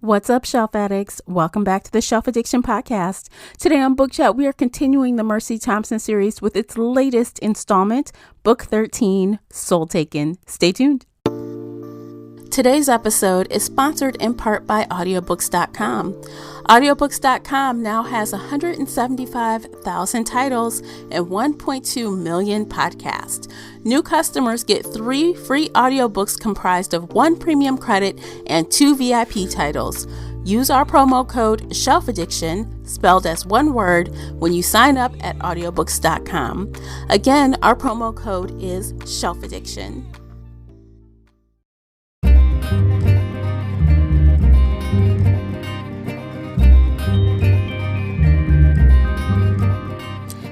What's up, Shelf Addicts? Welcome back to the Shelf Addiction Podcast. Today on Book Chat, we are continuing the Mercy Thompson series with its latest installment, Book 13, Soul Taken. Stay tuned. Today's episode is sponsored in part by audiobooks.com. Audiobooks.com now has 175,000 titles and 1.2 million podcasts. New customers get 3 free audiobooks comprised of 1 premium credit and 2 VIP titles. Use our promo code SHELFADDICTION, spelled as one word, when you sign up at audiobooks.com. Again, our promo code is SHELFADDICTION.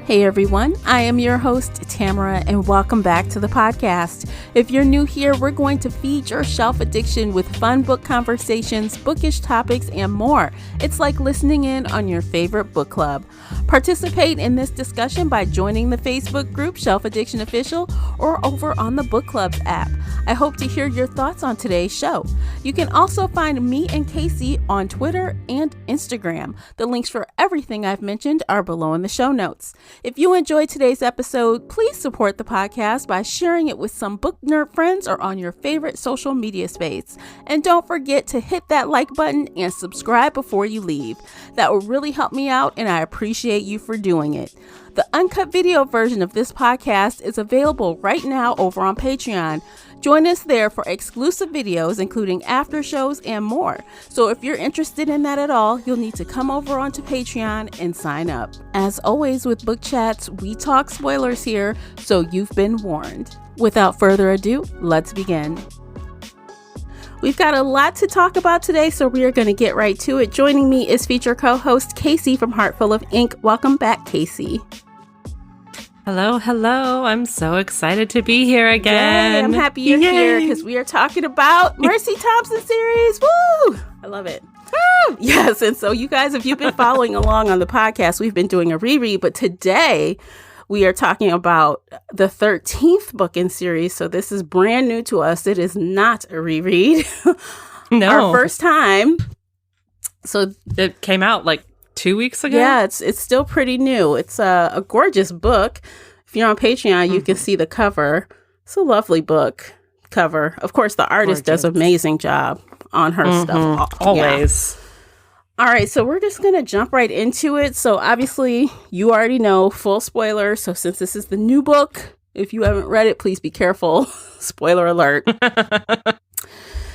Hey everyone, I am your host, Tamara, and welcome back to the podcast. If you're new here, we're going to feed your shelf addiction with fun book conversations, bookish topics, and more. It's like listening in on your favorite book club. Participate in this discussion by joining the Facebook group Shelf Addiction Official or over on the Book Clubs app. I hope to hear your thoughts on today's show. You can also find me and Casey on Twitter and Instagram. The links for everything I've mentioned are below in the show notes. If you enjoyed today's episode, please support the podcast by sharing it with some book nerd friends or on your favorite social media space. And don't forget to hit that like button and subscribe before you leave. That will really help me out, and I appreciate you for doing it. The uncut video version of this podcast is available right now over on Patreon. Join us there for exclusive videos, including after shows and more. So if you're interested in that at all, you'll need to come over onto Patreon and sign up. As always with Book Chats, we talk spoilers here, so you've been warned. Without further ado, let's begin. We've got a lot to talk about today, so we are going to get right to it. Joining me is feature co-host Casey from Heartful of Ink. Welcome back, Casey. Hello. I'm so excited to be here again. Yay, I'm happy you're here because we are talking about Mercy Thompson series. Woo! I love it. Woo! Yes, and so you guys, if you've been following along on the podcast, we've been doing a reread, but today we are talking about the 13th book in series. So this is brand new to us. It is not a reread. No. Our first time. So it came out like 2 weeks ago? Yeah, it's still pretty new. It's a gorgeous book. If you're on Patreon, you can see the cover. It's a lovely book cover. Of course, the artist does an amazing job on her stuff. Always. Yeah. All right, so we're just going to jump right into it. So obviously, you already know, full spoiler. So since this is the new book, if you haven't read it, please be careful. Spoiler alert.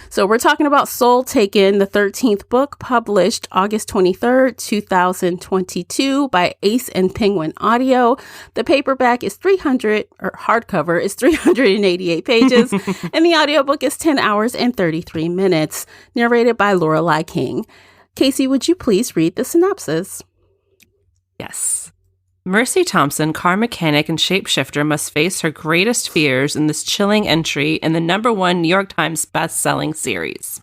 So we're talking about Soul Taken, the 13th book, published August 23rd, 2022 by Ace and Penguin Audio. The paperback is hardcover is 388 pages, and the audiobook is 10 hours and 33 minutes, narrated by Lorelei King. Casey, would you please read the synopsis? Yes. Mercy Thompson, car mechanic and shapeshifter, must face her greatest fears in this chilling entry in the #1 New York Times best-selling series.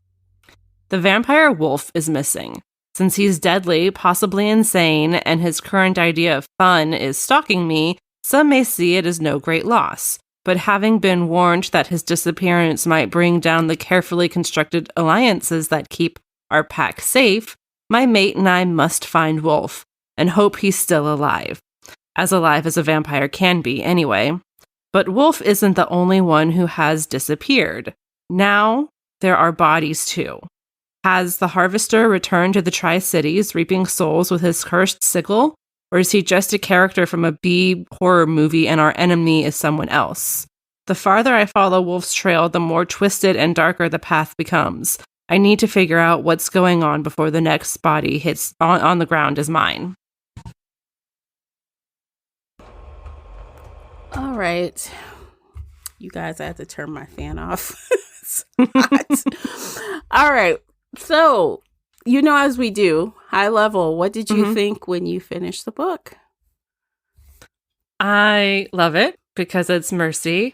The vampire wolf is missing. Since he's deadly, possibly insane, and his current idea of fun is stalking me, some may see it as no great loss. But having been warned that his disappearance might bring down the carefully constructed alliances that keep our pack safe, my mate and I must find Wolf and hope he's still alive. As alive as a vampire can be, anyway. But Wolf isn't the only one who has disappeared. Now, there are bodies too. Has the Harvester returned to the Tri-Cities, reaping souls with his cursed sickle? Or is he just a character from a B horror movie and our enemy is someone else? The farther I follow Wolf's trail, the more twisted and darker the path becomes. I need to figure out what's going on before the next body hits on the ground is mine. All right. You guys, I had to turn my fan off. It's hot. All right. So, as we do, high level, what did you think when you finished the book? I love it because it's Mercy.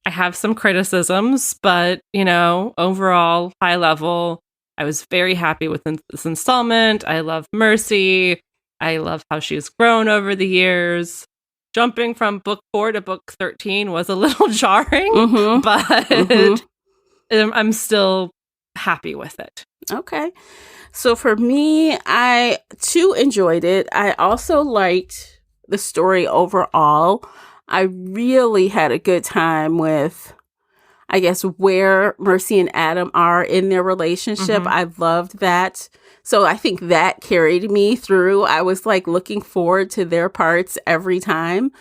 I have some criticisms, but, overall, high level, I was very happy with this installment. I love Mercy. I love how she's grown over the years. Jumping from book 4 to book 13 was a little jarring, but I'm still happy with it. Okay. So for me, I too enjoyed it. I also liked the story overall. I really had a good time with, I guess, where Mercy and Adam are in their relationship. I loved that. So I think that carried me through. I was like looking forward to their parts every time.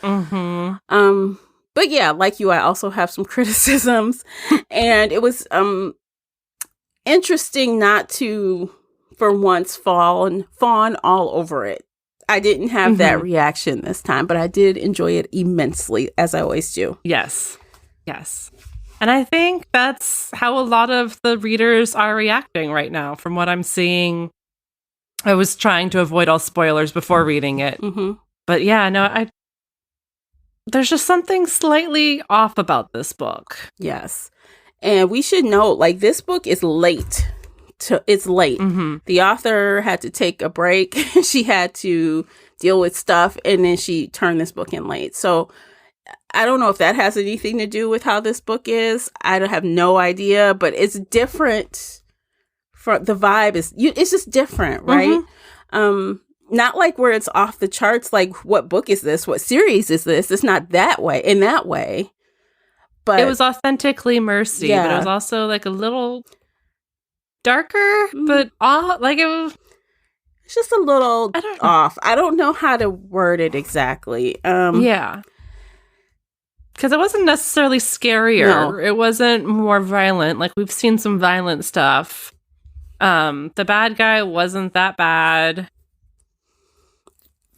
But yeah, like you, I also have some criticisms. And it was interesting not to, for once, fawn all over it. I didn't have that reaction this time, but I did enjoy it immensely, as I always do. Yes. And I think that's how a lot of the readers are reacting right now, from what I'm seeing. I was trying to avoid all spoilers before reading it. But yeah, no, there's just something slightly off about this book. Yes. And we should note, like, this book is late. It's late. The author had to take a break. She had to deal with stuff, and then she turned this book in late. So I don't know if that has anything to do with how this book is. I have no idea, but it's different. The vibe it's just different, right? Not like where it's off the charts, like what book is this? What series is this? It's not that way, in that way. But it was authentically Mercy, but it was also like a little darker, but like it was... It's just a little off. I don't know how to word it exactly. Yeah. Because it wasn't necessarily scarier. No. It wasn't more violent. Like, we've seen some violent stuff. The bad guy wasn't that bad.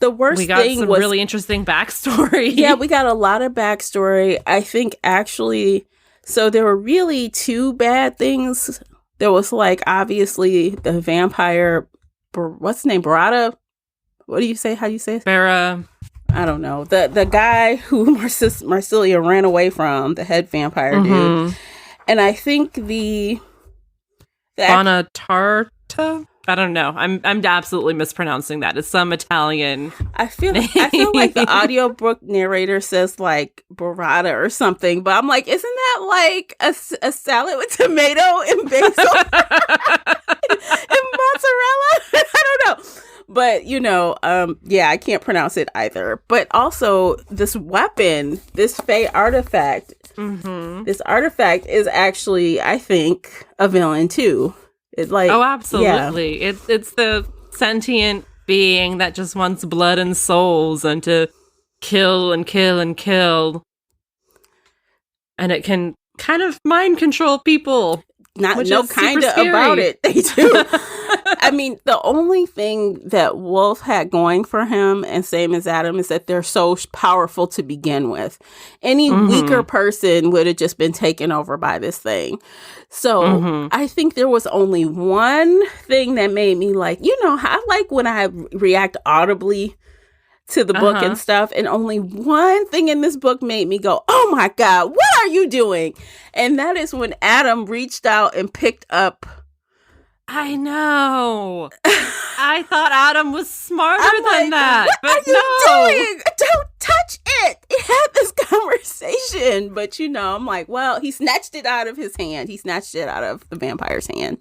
The worst thing was... We got some really interesting backstory. Yeah, we got a lot of backstory. I think, actually... So, there were really two bad things. There was, like, obviously, the vampire... What's his name? Barada? What do you say? How do you say it? Barra... I don't know. The guy who Marsilia ran away from, the head vampire dude. And I think the Bonatarta? I don't know. I'm absolutely mispronouncing that. It's some Italian. I feel like the audiobook narrator says like burrata or something, but I'm like, isn't that like a salad with tomato and basil and mozzarella? I don't know. But, you know, yeah, I can't pronounce it either. But also, this weapon, this Fae artifact, this artifact is actually, I think, a villain, too. It's like, oh, absolutely. Yeah. It's the sentient being that just wants blood and souls and to kill and kill and kill. And it can kind of mind control people. No kind of about it. They do. I mean, the only thing that Wolf had going for him, and same as Adam, is that they're so powerful to begin with. Any weaker person would have just been taken over by this thing. So I think there was only one thing that made me like, you know, I like when I react audibly to the book and stuff, and only one thing in this book made me go, oh my God, what are you doing? And that is when Adam reached out and picked up. I know. I thought Adam was smarter than that. What are you doing? Don't touch it. It had this conversation. But, you know, I'm like, well, he snatched it out of his hand. He snatched it out of the vampire's hand.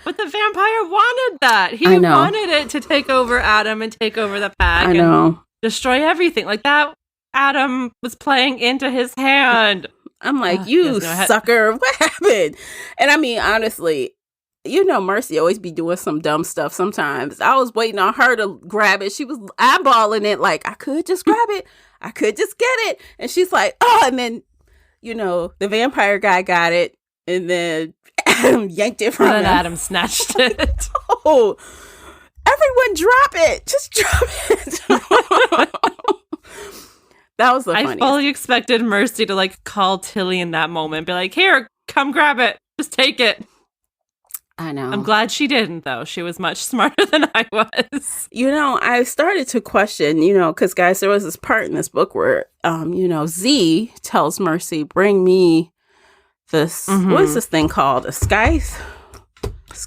But the vampire wanted that. He wanted it to take over Adam and take over the pack. I know. And destroy everything. Like that, Adam was playing into his hand. I'm like, you sucker. What happened? And I mean, honestly, you know, Mercy always be doing some dumb stuff sometimes. I was waiting on her to grab it. She was eyeballing it like, I could just grab it. I could just get it. And she's like, oh, and then, you know, the vampire guy got it. And then Adam yanked it from him. And Adam snatched it. Oh, everyone drop it. Just drop it. That was the funniest. I fully expected Mercy to like call Tilly in that moment. Be like, here, come grab it. Just take it. I know. I'm glad she didn't, though. She was much smarter than I was. You know, I started to question, you know, because, guys, there was this part in this book where, you know, Z tells Mercy, bring me this, what is this thing called? A scythe?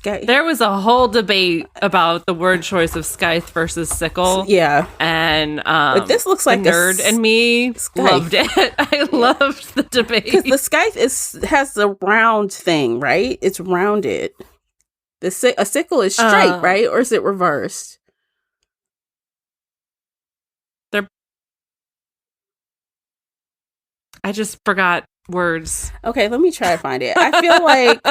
There was a whole debate about the word choice of scythe versus sickle. Yeah. And but this looks like the nerd and me loved it. I loved the debate. Because the scythe has the round thing, right? It's rounded. A sickle is straight, right? Or is it reversed? I just forgot words. Okay, let me try to find it. I feel like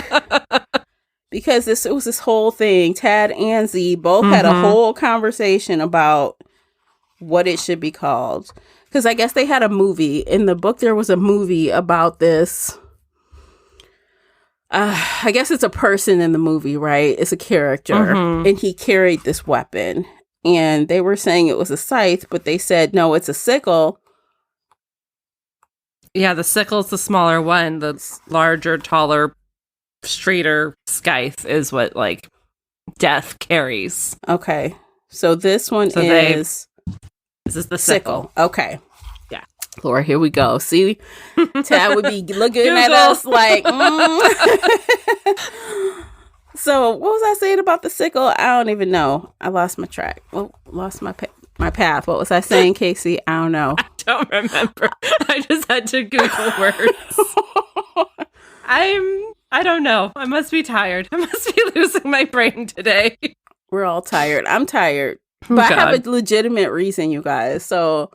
because it was this whole thing, Tad and Z both had a whole conversation about what it should be called. Because I guess they had a movie. In the book, there was a movie about this. I guess it's a person in the movie, right? It's a character. And he carried this weapon. And they were saying it was a scythe, but they said, no, it's a sickle. Yeah, the sickle's the smaller one. The larger, taller, straighter scythe is what, like, death carries. Okay. So this one is... This is the sickle. Okay. Yeah. Laura, here we go. See? Tad would be looking at us like... So, what was I saying about the sickle? I don't even know. I lost my track. Well, lost my path. What was I saying, Casey? I don't know. I don't remember. I just had to Google words. I don't know. I must be tired. I must be losing my brain today. We're all tired. I'm tired. But I have a legitimate reason, you guys. So,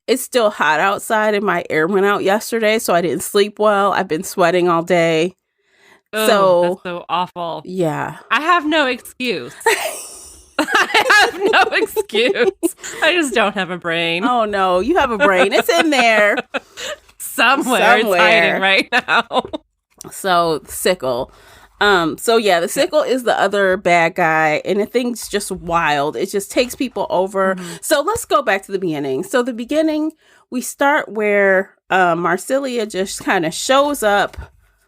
it's still hot outside and my air went out yesterday, so I didn't sleep well. I've been sweating all day. Oh, that's so awful. Yeah. I have no excuse. I have no excuse. I just don't have a brain. Oh, no. You have a brain. It's in there. Somewhere. It's hiding right now. So, sickle. The sickle is the other bad guy, and the thing's just wild. It just takes people over. So, let's go back to the beginning. So, the beginning, we start where Marsilia just kind of shows up.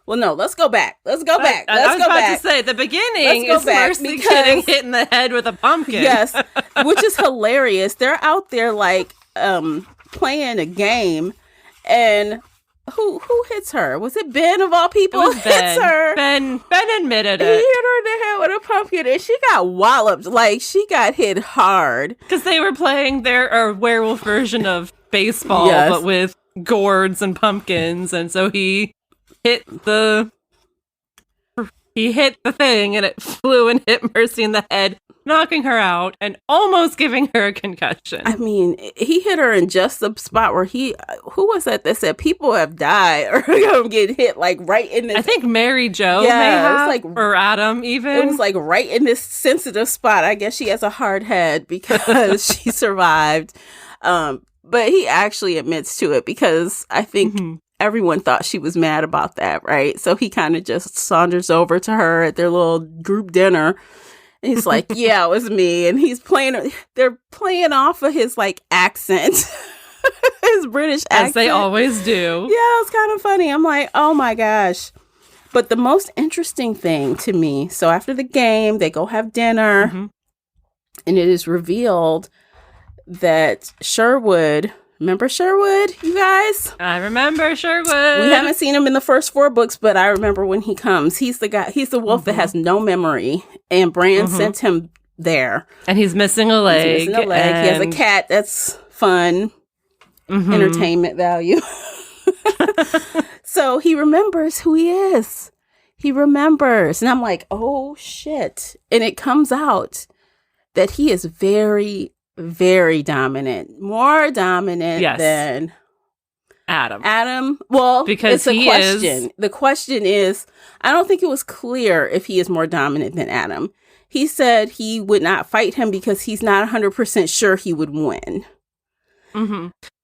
Well, no, let's go back. I was about to say, the beginning is Mercy getting hit in the head with a pumpkin. Yes, which is hilarious. They're out there, like, playing a game, and who hits her? Was it Ben, of all people? It was Ben. Hits her. Ben admitted it. He hit her in the head with a pumpkin, and she got walloped. Like, she got hit hard. Because they were playing their werewolf version of baseball, but with gourds and pumpkins, and so he hit the thing and it flew and hit Mercy in the head, knocking her out and almost giving her a concussion. I mean, he hit her in just the spot where who was that said people have died or gonna get hit, like right in this. I think Mary Jo may have, it was like, or Adam even. It was like right in this sensitive spot. I guess she has a hard head because she survived. But he actually admits to it because I think everyone thought she was mad about that, right? So he kind of just saunters over to her at their little group dinner. And he's like, yeah, it was me. And they're playing off of his like accent, his British accent. As they always do. Yeah, it's kind of funny. I'm like, oh my gosh. But the most interesting thing to me, so after the game, they go have dinner and it is revealed that Sherwood, remember Sherwood, you guys? I remember Sherwood. We haven't seen him in the first 4 books, but I remember when he comes. He's the guy, he's the wolf that has no memory. And Bran sent him there. And he's missing a leg. He has a cat. That's fun. Entertainment value. So he remembers who he is. He remembers. And I'm like, oh, shit. And it comes out that he is very, very dominant. More dominant than Adam. Well, because it's a question. The question is, I don't think it was clear if he is more dominant than Adam. He said he would not fight him because he's not 100% sure he would win.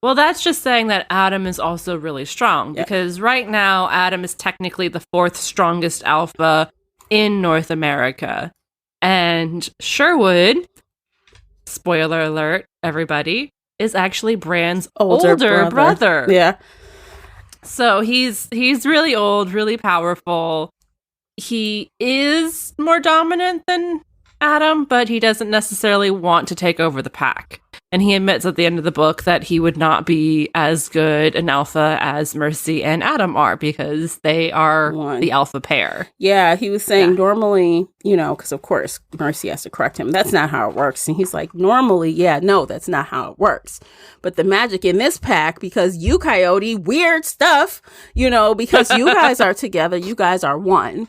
Well, that's just saying that Adam is also really strong because right now Adam is technically the 4th strongest alpha in North America. And Sherwood, spoiler alert, everybody, is actually Bran's older brother. Yeah. So he's really old, really powerful. He is more dominant than Adam, but he doesn't necessarily want to take over the pack. And he admits at the end of the book that he would not be as good an alpha as Mercy and Adam are because they are the alpha pair. Yeah, he was saying normally, because of course Mercy has to correct him. That's not how it works. And he's like, normally, no, that's not how it works. But the magic in this pack, because you, Coyote, weird stuff, because you guys are together, you guys are one.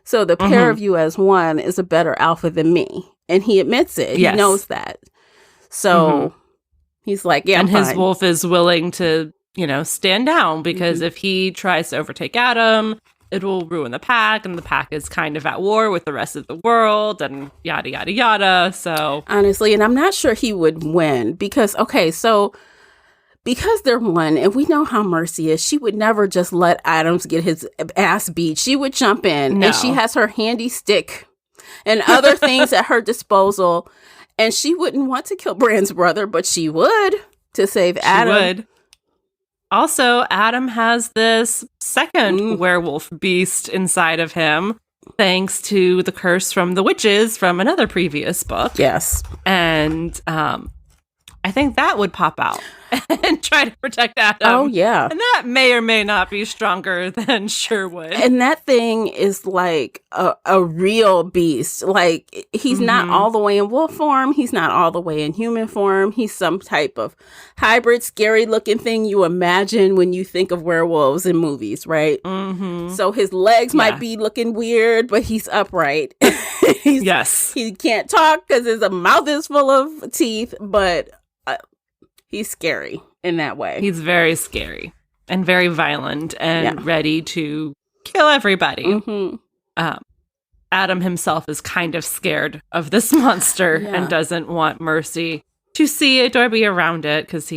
So the pair of you as one is a better alpha than me. And he admits it. Yes. He knows that. So he's like, yeah, and I'm his fine. wolf is willing to, stand down because if he tries to overtake Adam, it will ruin the pack, and the pack is kind of at war with the rest of the world, and yada, yada, yada. So honestly, and I'm not sure he would win because they're one, and we know how Mercy is, she would never just let Adams get his ass beat. She would jump in, and she has her handy stick and other things at her disposal, and she wouldn't want to kill Bran's brother, but she would to save Adam. She would. Also, Adam has this second werewolf beast inside of him, thanks to the curse from the witches from another previous book. Yes. And I think that would pop out and try to protect Adam. Oh, yeah. And that may or may not be stronger than Sherwood. And that thing is like a real beast. Like, he's not all the way in wolf form. He's not all the way in human form. He's some type of hybrid, scary looking thing you imagine when you think of werewolves in movies, right? So his legs might be looking weird, but he's upright. He can't talk because his mouth is full of teeth, but he's scary in that way. He's very scary and very violent and ready to kill everybody. Adam himself is kind of scared of this monster and doesn't want Mercy to see it or be around it because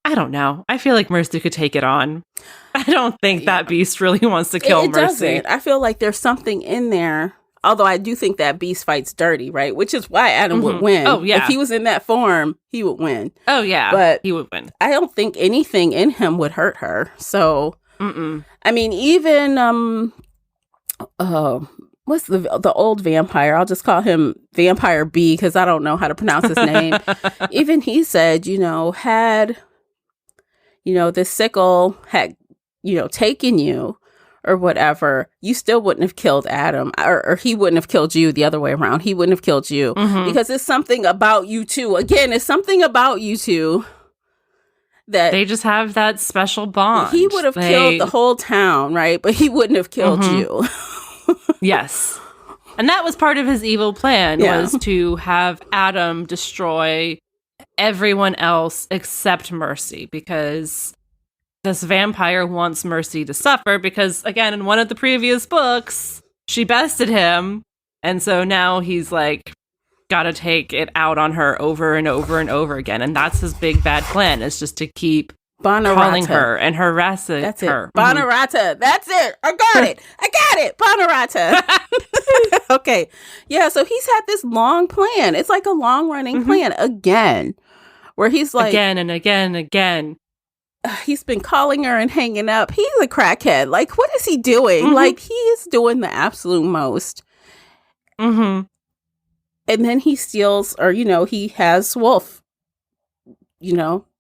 I don't know. I feel like Mercy could take it on. I don't think that beast really wants to kill Mercy. Doesn't. I feel like there's something in there. Although I do think that beast fights dirty, right? Which is why Adam would win. Oh, yeah. If he was in that form, he would win. Oh, yeah. But he would win. I don't think anything in him would hurt her. So, I mean, even, what's the old vampire? I'll just call him Vampire B because I don't know how to pronounce his name. Even he said, had, this sickle had, taken you, or whatever, you still wouldn't have killed Adam, or he wouldn't have killed you the other way around. He wouldn't have killed you because it's something about you two. Again, it's something about you two that they just have that special bond. He would have killed the whole town, right? But he wouldn't have killed you. Yes. And that was part of his evil plan was to have Adam destroy everyone else except Mercy because this vampire wants Mercy to suffer because, again, in one of the previous books, she bested him. And so now he's like, got to take it out on her over and over and over again. And that's his big bad plan, is just to keep calling her and harassing her. Bonarata. That's it. I got it. Bonarata. Okay. Yeah. So he's had this long plan. It's like a long running plan again, where he's like, again and again and again. He's been calling her and hanging up. He's a crackhead. Like, what is he doing? Like, he is doing the absolute most. And then he steals, or, he has Wolf,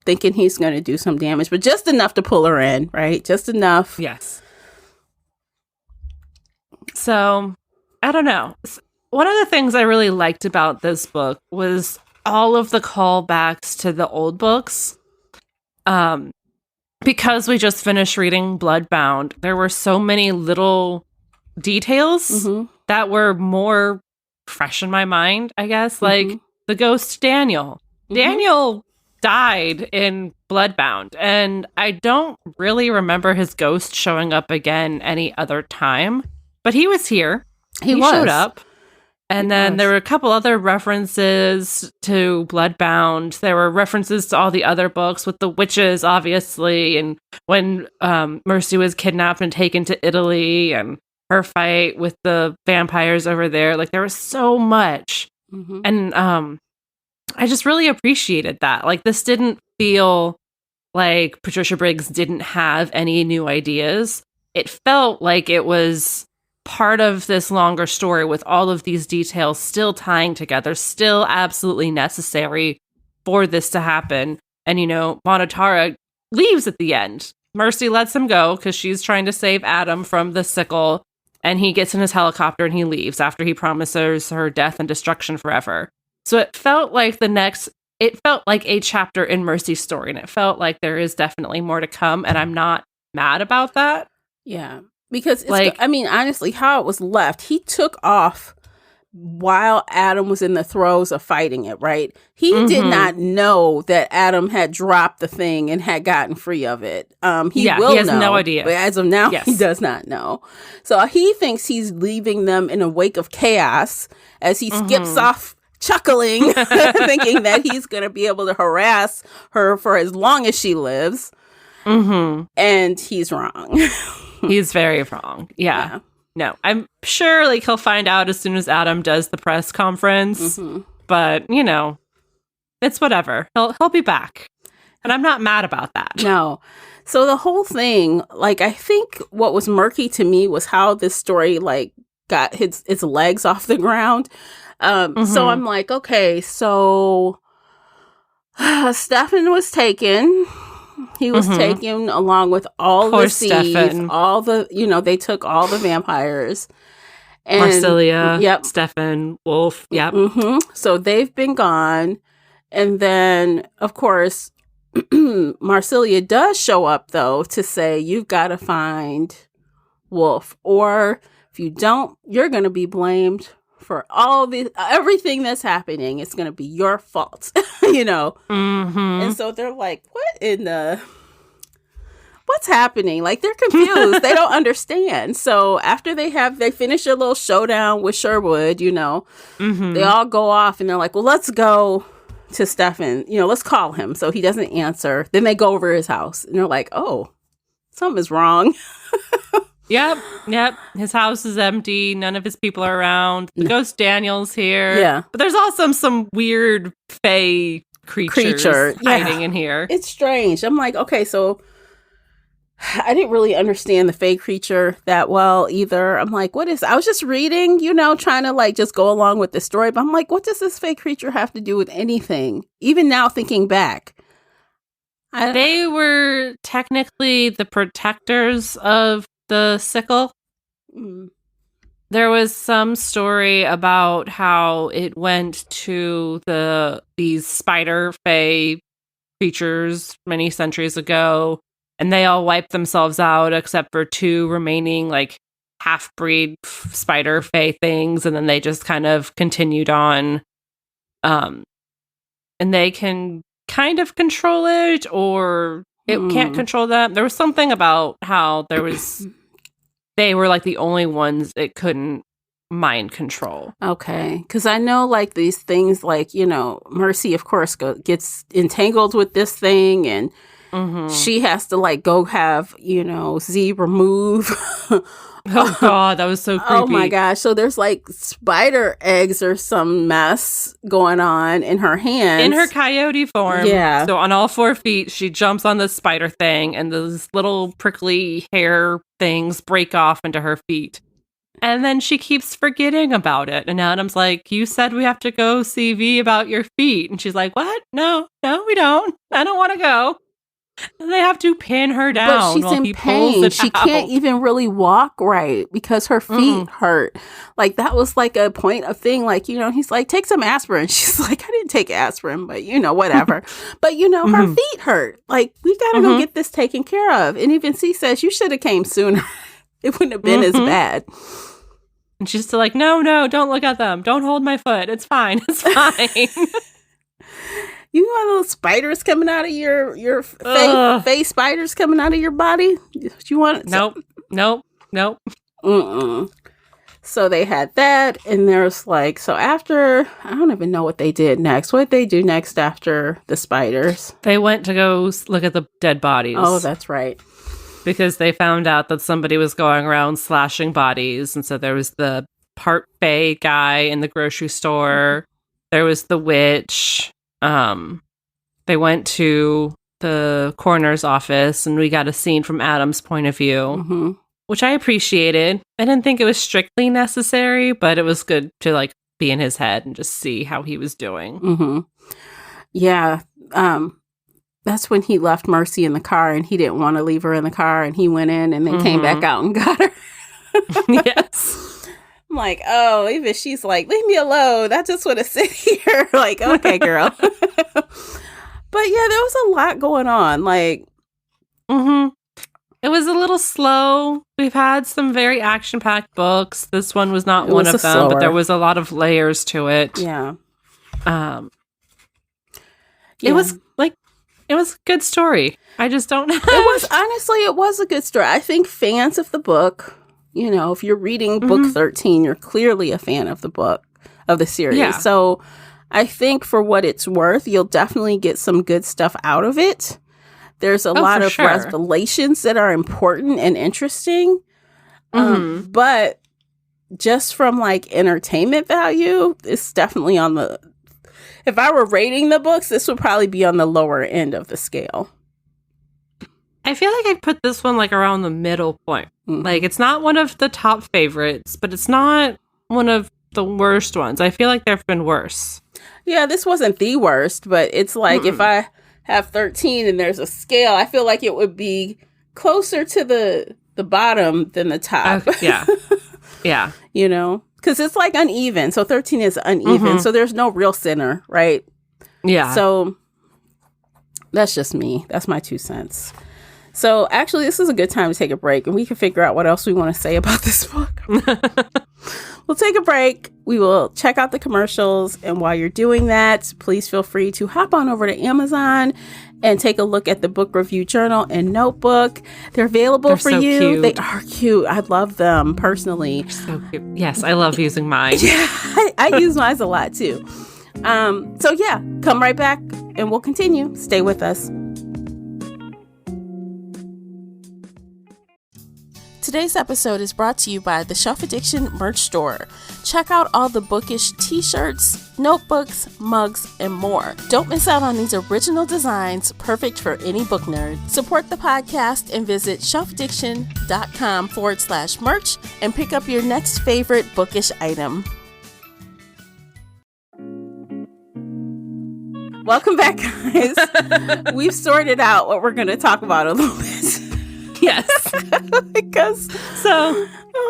thinking he's going to do some damage, but just enough to pull her in, right? Just enough. Yes. So, I don't know. One of the things I really liked about this book was all of the callbacks to the old books. Because we just finished reading Bloodbound, there were so many little details that were more fresh in my mind, I guess. Like the ghost Daniel. Daniel died in Bloodbound, and I don't really remember his ghost showing up again any other time. But he was here. He showed up. And then there were a couple other references to Bloodbound. There were references to all the other books with the witches, obviously, and when Mercy was kidnapped and taken to Italy, and her fight with the vampires over there. Like, there was so much. And I just really appreciated that. Like, this didn't feel like Patricia Briggs didn't have any new ideas. It felt like it was part of this longer story with all of these details still tying together, still absolutely necessary for this to happen. And, Monotara leaves at the end. Mercy lets him go because she's trying to save Adam from the sickle, and he gets in his helicopter and he leaves after he promises her death and destruction forever. So it felt like a chapter in Mercy's story, and it felt like there is definitely more to come, and I'm not mad about that. Yeah. Because, Like- I mean, honestly, how it was left, he took off while Adam was in the throes of fighting it, right? He did not know that Adam had dropped the thing and had gotten free of it. He has know, no idea. But as of now, Yes. he does not know. So he thinks he's leaving them in a wake of chaos as he skips off chuckling, thinking that he's going to be able to harass her for as long as she lives. And he's wrong. He's very wrong. Yeah. No, I'm sure like he'll find out as soon as Adam does the press conference. But, you know, it's whatever. He'll be back. And I'm not mad about that. No. So the whole thing, like, I think what was murky to me was how this story, like, got its legs off the ground. So I'm like, okay, so Stefan was taken. He was taken along with all the thieves, all the, they took all the vampires. And, Marsilia, Stefan, Wolf, So they've been gone. And then, of course, Marsilia does show up, though, to say, you've got to find Wolf. Or if you don't, you're going to be blamed for everything that's happening. It's going to be your fault, And so they're like, what's happening? Like, they're confused. They don't understand. So after they finish a little showdown with Sherwood, they all go off and they're like, well, let's go to Stefan, let's call him. So he doesn't answer. Then they go over his house and they're like, oh, something is wrong. Yep. His house is empty. None of his people are around. The ghost Daniel's here. Yeah. But there's also some weird fae creature hiding in here. It's strange. I'm like, okay, so I didn't really understand the fae creature that well either. I'm like, I was just reading, trying to like just go along with the story. But I'm like, what does this fae creature have to do with anything? Even now thinking back. They were technically the protectors of the sickle. There was some story about how it went to these spider fae creatures many centuries ago, and they all wiped themselves out except for 2 remaining like half-breed spider fae things, and then they just kind of continued on. And they can kind of control it, or it can't control them. There was something about how they were like the only ones it couldn't mind control. Okay. Because I know like these things like, Mercy, of course, gets entangled with this thing and she has to like go have, Z remove. Oh, God, that was so creepy. Oh, my gosh. So there's like spider eggs or some mess going on in her hands. In her coyote form. Yeah. So on all 4 feet, she jumps on the spider thing and those little prickly hair things break off into her feet. And then she keeps forgetting about it. And Adam's like, you said we have to go see V about your feet. And she's like, what? No, we don't. I don't want to go. And they have to pin her down. But she's in pain. She can't even really walk right because her feet hurt. Like, that was like a point of thing. Like, he's like, take some aspirin. She's like, I didn't take aspirin, but whatever. But, her feet hurt. Like, we got to go get this taken care of. And even C says, you should have came sooner. It wouldn't have been as bad. And she's still like, no, don't look at them. Don't hold my foot. It's fine. It's fine. You want little spiders coming out of your face spiders coming out of your body? You want Nope. So they had that, and there's like, so after, I don't even know what they did next. What did they do next after the spiders? They went to go look at the dead bodies. Oh, that's right. Because they found out that somebody was going around slashing bodies, and so there was the part fae guy in the grocery store. There was the witch. They went to the coroner's office and we got a scene from Adam's point of view, which I appreciated. I didn't think it was strictly necessary, but it was good to like be in his head and just see how he was doing. Yeah. That's when he left Mercy in the car and he didn't want to leave her in the car and he went in and then came back out and got her. Yes. I'm like, oh, even she's like, leave me alone. I just want to sit here. Like, okay, girl. But yeah, there was a lot going on. Like, It was a little slow. We've had some very action-packed books. This one was not one of them, but there was a lot of layers to it. Yeah. It was a good story. I just don't know. It was a good story. I think fans of the book, if you're reading book 13, you're clearly a fan of the book, of the series. Yeah. So I think for what it's worth, you'll definitely get some good stuff out of it. There's a lot of revelations that are important and interesting. But just from entertainment value, it's definitely on the... If I were rating the books, this would probably be on the lower end of the scale. I feel like I'd put this one around the middle point. It's not one of the top favorites, but it's not one of the worst ones. I feel like there have been worse. Yeah, this wasn't the worst, but it's if I have 13 and there's a scale, I feel like it would be closer to the bottom than the top. Yeah. Yeah. Because it's uneven. So 13 is uneven. So there's no real center, right? Yeah. So that's just me. That's my 2 cents. So actually, this is a good time to take a break, and we can figure out what else we want to say about this book. We'll take a break. We will check out the commercials. And while you're doing that, please feel free to hop on over to Amazon and take a look at the book review journal and notebook. They're available for you. Cute. They are cute. I love them personally. They're so cute. Yes, I love using mine. Yeah, I use mine a lot too. So yeah, come right back and we'll continue. Stay with us. Today's episode is brought to you by the Shelf Addiction merch store. Check out all the bookish t-shirts, notebooks, mugs, and more. Don't miss out on these original designs, perfect for any book nerd. Support the podcast and visit shelfaddiction.com/merch and pick up your next favorite bookish item. Welcome back, guys. We've sorted out what we're going to talk about a little bit. Yes.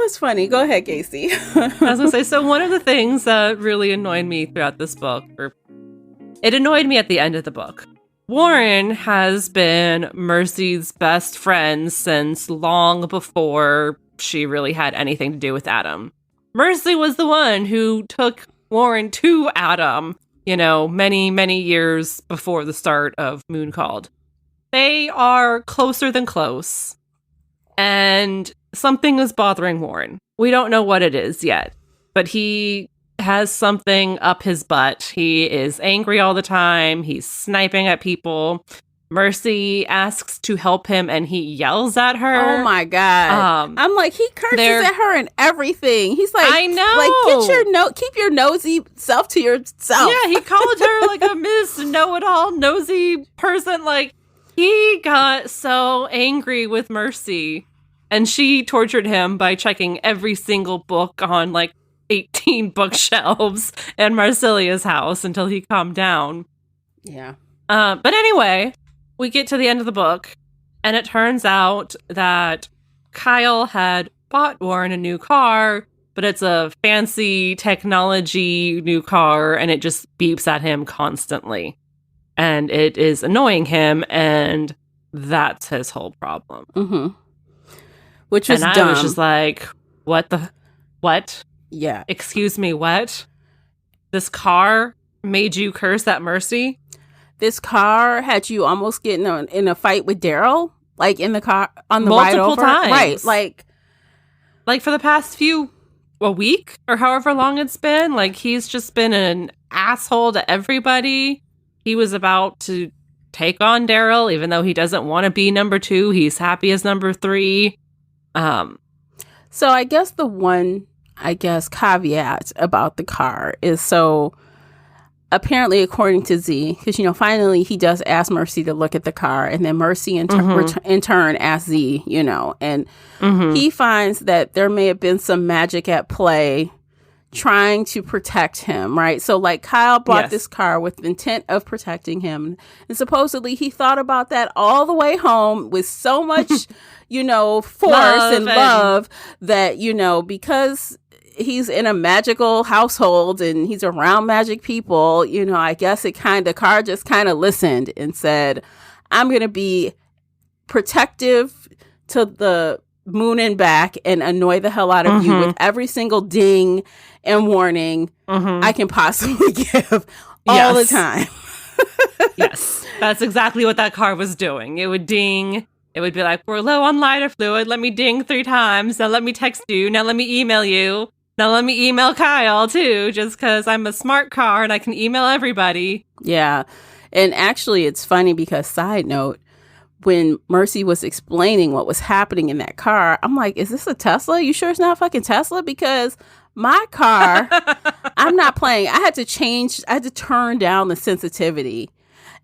It's funny. Go ahead, Casey. I was going to say, so one of the things that really annoyed me throughout this book, or it annoyed me at the end of the book. Warren has been Mercy's best friend since long before she really had anything to do with Adam. Mercy was the one who took Warren to Adam, many, many years before the start of Moon Called. They are closer than close. And something is bothering Warren. We don't know what it is yet, but he has something up his butt. He is angry all the time. He's sniping at people. Mercy asks to help him and he yells at her. Oh my God. I'm he curses at her and everything. He's I know. Keep your nosy self to yourself. Yeah, he called her a Miss Know-It-All nosy person. He got so angry with Mercy, and she tortured him by checking every single book on 18 bookshelves in Marcelia's house until he calmed down. Yeah. But anyway, we get to the end of the book, and it turns out that Kyle had bought Warren a new car, but it's a fancy technology new car, and it just beeps at him constantly. And it is annoying him, and that's his whole problem. Mm-hmm. Which was dumb. I was just what? Yeah. Excuse me, what? This car made you curse at Mercy? This car had you almost getting in a fight with Daryl? In the car, on the ride over? Multiple times. Right, for the past a week, or however long it's been, he's just been an asshole to everybody. He was about to take on Daryl, even though he doesn't want to be number 2. He's happy as number 3. So I guess the one, caveat about the car is apparently, according to Z, because, finally he does ask Mercy to look at the car, and then Mercy in turn asks Z, and he finds that there may have been some magic at play trying to protect him, right? So Kyle bought this car with the intent of protecting him, and supposedly he thought about that all the way home with so much force and love that because he's in a magical household and he's around magic people, I guess car just kind of listened and said, I'm gonna be protective to the moon and back and annoy the hell out of you with every single ding and warning I can possibly give all the time. Yes, that's exactly what that car was doing. It would ding. It would be like, we're low on lighter fluid. Let me ding 3 times. Now let me text you. Now let me email you. Now let me email Kyle too, just because I'm a smart car and I can email everybody. Yeah. And actually, it's funny because, side note, when Mercy was explaining what was happening in that car, I'm like, is this a Tesla? You sure it's not a fucking Tesla? Because my car, I'm not playing. I had to turn down the sensitivity.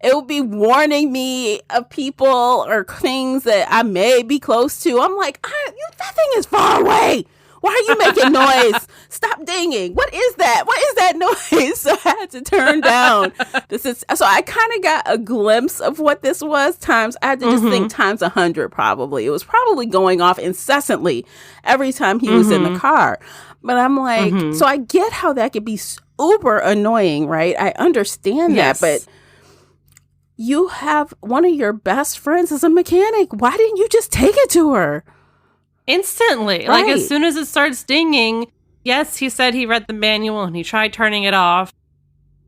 It would be warning me of people or things that I may be close to. I'm like, that thing is far away. Why are you making noise? Stop dinging. What is that? What is that noise? So I had to turn down. So I kind of got a glimpse of what this was times. I had to just think times 100 probably. It was probably going off incessantly every time he was in the car. But I'm like, so I get how that could be uber annoying, right? I understand that, but you have one of your best friends as a mechanic. Why didn't you just take it to her? Instantly. Right. Like, as soon as it starts dinging, yes, he said he read the manual and he tried turning it off.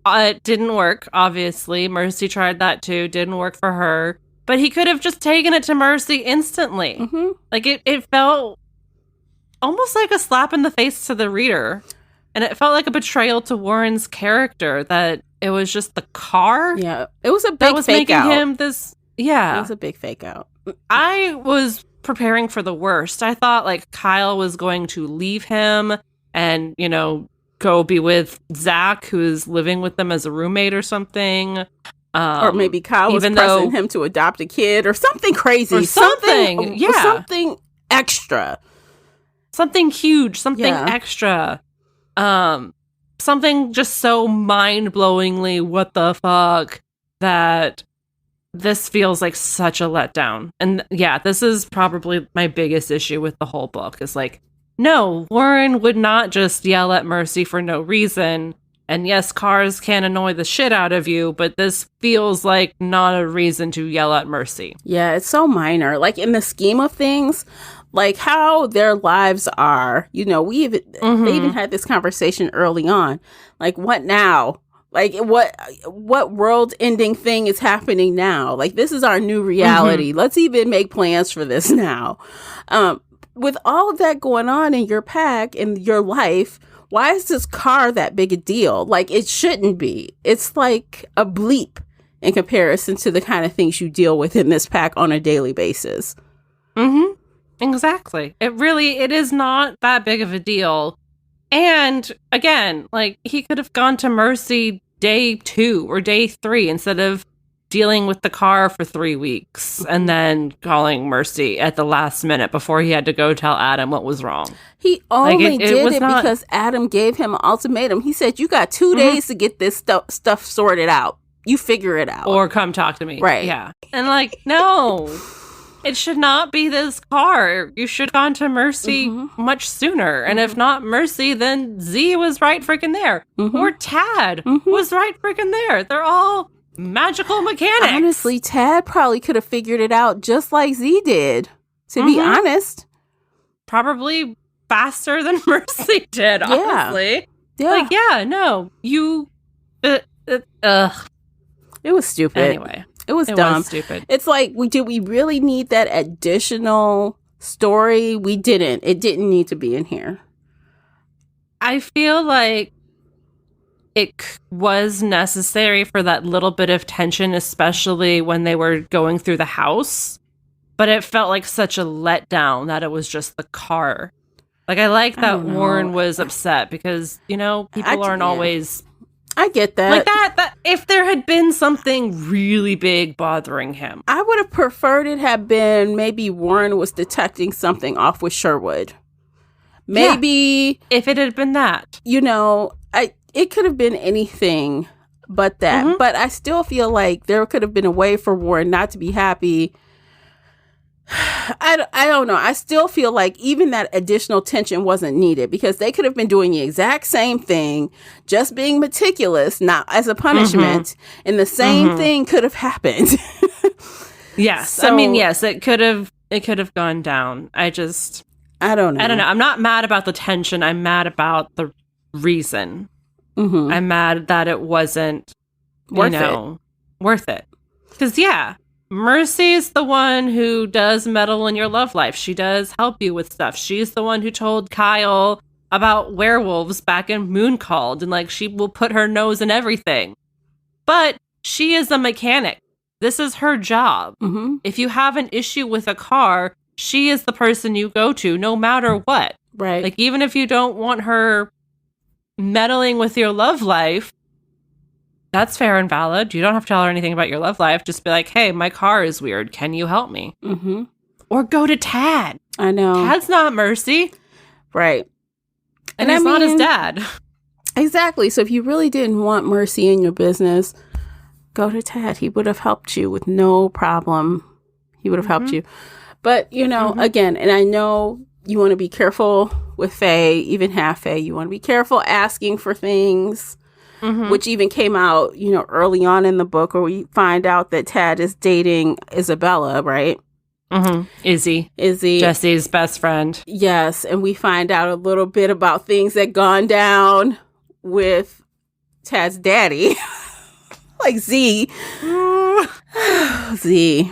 It didn't work, obviously. Mercy tried that too. Didn't work for her. But he could have just taken it to Mercy instantly. Like, it felt almost like a slap in the face to the reader. And it felt like a betrayal to Warren's character that it was just the car. Yeah, it was a big that was fake making out. him this. Yeah. It was a big fake out. I was preparing for the worst. I thought like Kyle was going to leave him and, you know, go be with Zach, who is living with them as a roommate or something. Or maybe Kyle was pressing him to adopt a kid or something crazy. Or something. Yeah. Something extra. Something huge. Something extra. Something just so mind-blowingly what the fuck that this feels like such a letdown. And yeah, this is probably my biggest issue with the whole book is like, no, Warren would not just yell at Mercy for no reason. And yes, cars can annoy the shit out of you, but this feels like not a reason to yell at Mercy. Yeah, it's so minor. Like in the scheme of things, like how their lives are, you know, they even had this conversation early on. Like, what now? Like, what world-ending thing is happening now? Like, this is our new reality. Let's even make plans for this now. With all of that going on in your pack, in your life, why is this car that big a deal? Like, it shouldn't be. It's like a bleep in comparison to the kind of things you deal with in this pack on a daily basis. Exactly. It is not that big of a deal. And again, like, he could have gone to Mercy day 2 or day 3 instead of dealing with the car for 3 weeks and then calling Mercy at the last minute before he had to go tell Adam what was wrong. He only did it because Adam gave him an ultimatum. He said, you got 2 days to get this stuff sorted out. You figure it out. Or come talk to me. Right. Yeah. And like, no. It should not be this car. You should have gone to Mercy much sooner. And if not Mercy, then Z was right freaking there. Or Tad was right freaking there. They're all magical mechanics. Honestly, Tad probably could have figured it out just like Z did, to be honest. Probably faster than Mercy did, honestly. Yeah. Like, yeah, no. You... It was stupid. Anyway. It was dumb. Was stupid. It's like, do we really need that additional story? We didn't. It didn't need to be in here. I feel like it was necessary for that little bit of tension, especially when they were going through the house. But it felt like such a letdown that it was just the car. Like, I like that Warren was upset because, you know, people aren't always... I get that. Like that if there had been something really big bothering him. I would have preferred it had been maybe Warren was detecting something off with Sherwood. Maybe if it had been that. You know, it could have been anything but that. But I still feel like there could have been a way for Warren not to be happy. I don't know. I still feel like even that additional tension wasn't needed because they could have been doing the exact same thing, just being meticulous, not as a punishment, and the same thing could have happened. Yes. So, I mean, yes, it could have it could have gone down. I don't know. I'm not mad about the tension. I'm mad about the reason. Mm-hmm. I'm mad that it wasn't worth it. Because, Mercy is the one who does meddle in your love life. She does help you with stuff. She's the one who told Kyle about werewolves back in Mooncalled, and like she will put her nose in everything. But she is a mechanic. This is her job. Mm-hmm. If you have an issue with a car, she is the person you go to no matter what. Right. Like, even if you don't want her meddling with your love life, that's fair and valid. You don't have to tell her anything about your love life. Just be like, hey, my car is weird. Can you help me? Mm-hmm. Or go to Tad. I know. Tad's not Mercy. Right. And he's not his dad. Exactly. So if you really didn't want Mercy in your business, go to Tad. He would have helped you with no problem. He would have helped you. But, again, and I know you want to be careful with Faye, even half Faye. You want to be careful asking for things. Mm-hmm. Which even came out, early on in the book, where we find out that Tad is dating Isabella, right? Mm-hmm. Izzy, Jesse's best friend. Yes, and we find out a little bit about things that gone down with Tad's daddy, like Z. Z.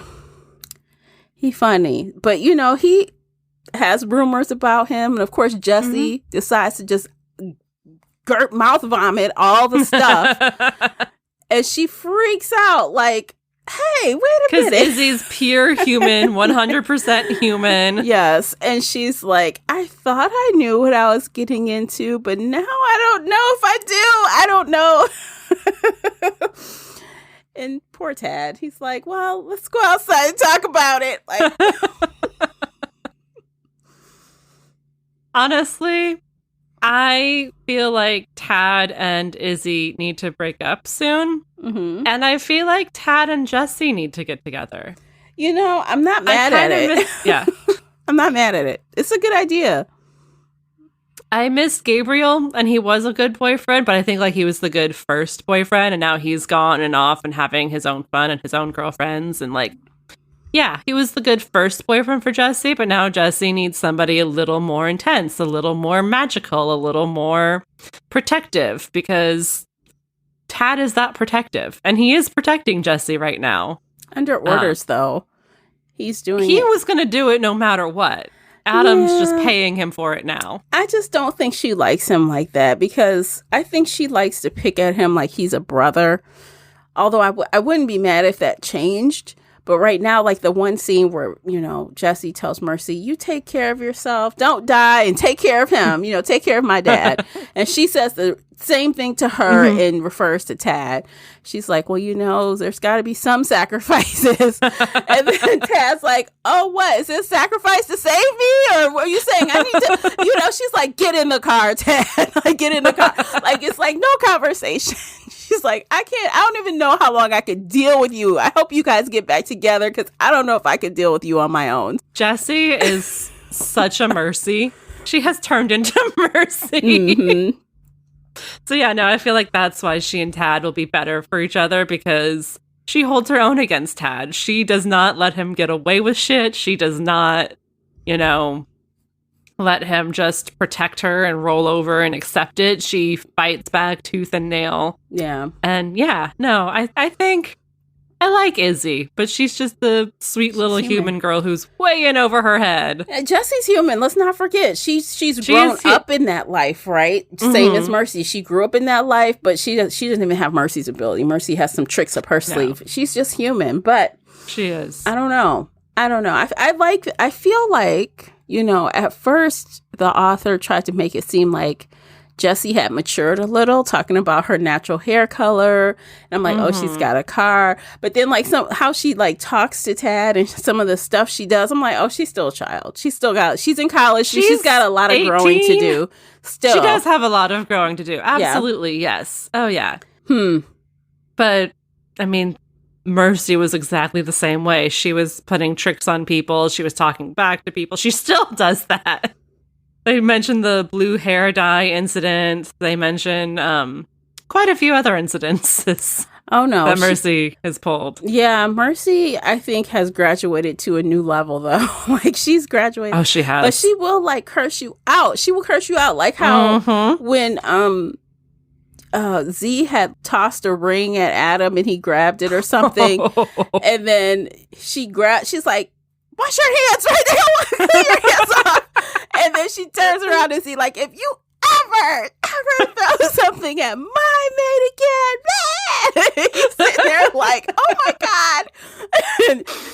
He funny, but he has rumors about him, and of course Jesse decides to just mouth vomit all the stuff, and she freaks out like, hey, wait a minute, because Izzy's pure human, 100% human. Yes. And she's like, I thought I knew what I was getting into, but now I don't know if I do. I don't know. And poor Tad, he's like, well, let's go outside and talk about it. Like, honestly, I feel like Tad and Izzy need to break up soon. Mm-hmm. And I feel like Tad and Jesse need to get together. I'm not mad at it. I'm not mad at it. It's a good idea. I miss Gabriel, and he was a good boyfriend, but I think like he was the good first boyfriend, and now he's gone and off and having his own fun and his own girlfriends, and like, yeah, he was the good first boyfriend for Jesse, but now Jesse needs somebody a little more intense, a little more magical, a little more protective, because Tad is that protective, and he is protecting Jesse right now. Under orders, though. He's doing He was going to do it no matter what. Adam's just paying him for it now. I just don't think she likes him like that, because I think she likes to pick at him like he's a brother. Although I wouldn't be mad if that changed. But right now, like the one scene where, Jesse tells Mercy, you take care of yourself, don't die, and take care of him, take care of my dad. And she says the same thing to her and refers to Tad. She's like, well, there's got to be some sacrifices. And then Tad's like, oh, what? Is this sacrifice to save me? Or what are you saying? I need to, she's like, get in the car, Tad. Like, get in the car. Like, it's like no conversation. She's like, I don't even know how long I could deal with you. I hope you guys get back together, because I don't know if I could deal with you on my own. Jessie is such a Mercy. She has turned into Mercy. Mm-hmm. So yeah, no, I feel like that's why she and Tad will be better for each other, because she holds her own against Tad. She does not let him get away with shit. She does not, let him just protect her and roll over and accept it. She fights back tooth and nail. Yeah. And yeah, no, I think I like Izzy, but she's just the sweet little human girl who's way in over her head. Jesse's human. Let's not forget. She's grown up in that life, right? Mm-hmm. Same as Mercy. She grew up in that life, but she doesn't even have Mercy's ability. Mercy has some tricks up her sleeve. She's just human, but she is. I don't know. I feel like, at first the author tried to make it seem like Jessie had matured a little, talking about her natural hair color. And I'm like, oh, she's got a car. But then like how she like talks to Tad and some of the stuff she does, I'm like, oh, she's still a child. She's in college. She's got a lot of 18. Growing to do still. She does have a lot of growing to do. Absolutely. Yeah. Yes. Oh yeah. But I mean, Mercy was exactly the same way. She was putting tricks on people. She was talking back to people. She still does that. They mentioned the blue hair dye incident. They mentioned quite a few other incidences. Oh, no. That Mercy has pulled. Yeah, Mercy, I think, has graduated to a new level, though. Like, she's graduated. Oh, she has. But she will, like, curse you out. She will curse you out. Like how when Z had tossed a ring at Adam and he grabbed it or something. And then she's like, wash your hands right there. Clean your hands off. And then she turns around and see, like, if you ever throw something at my maid again, he's sitting there like, oh my God.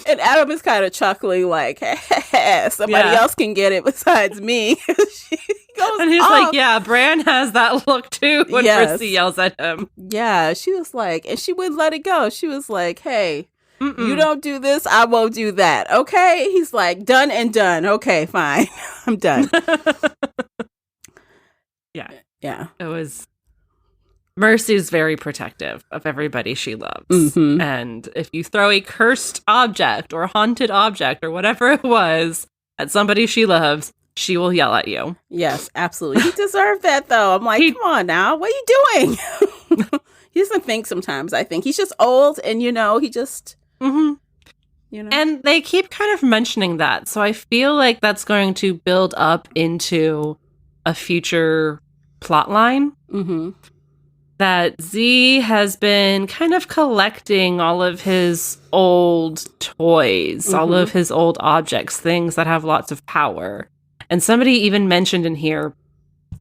And Adam is kind of chuckling like, hey, somebody else can get it besides me. She goes and he's off. like, yeah, Bran has that look too when Mercy yells at him. Yeah, she was like, and she wouldn't let it go. She was like, hey, you don't do this, I won't do that. Okay? He's like, done and done. Okay, fine. I'm done. Yeah. It was... Mercy's very protective of everybody she loves. And if you throw a cursed object or haunted object or whatever it was at somebody she loves, she will yell at you. Yes, absolutely. He deserved that, though. I'm like, come on now. What are you doing? He doesn't think sometimes, I think. He's just old and, he just... And they keep kind of mentioning that. So I feel like that's going to build up into a future plot line. That Z has been kind of collecting all of his old toys, all of his old objects, things that have lots of power. And somebody even mentioned in here,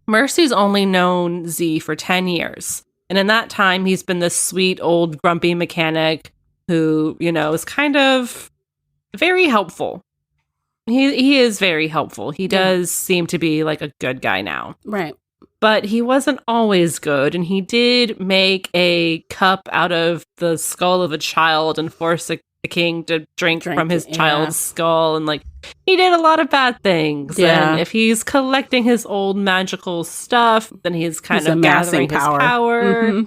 Mercy's only known Z for 10 years. And in that time, he's been this sweet old grumpy mechanic who, is kind of very helpful. He is very helpful. He does seem to be like a good guy now. Right. But he wasn't always good, and he did make a cup out of the skull of a child and force the king to drink from his child's skull, and he did a lot of bad things. And if he's collecting his old magical stuff, then he's kind of gathering his power.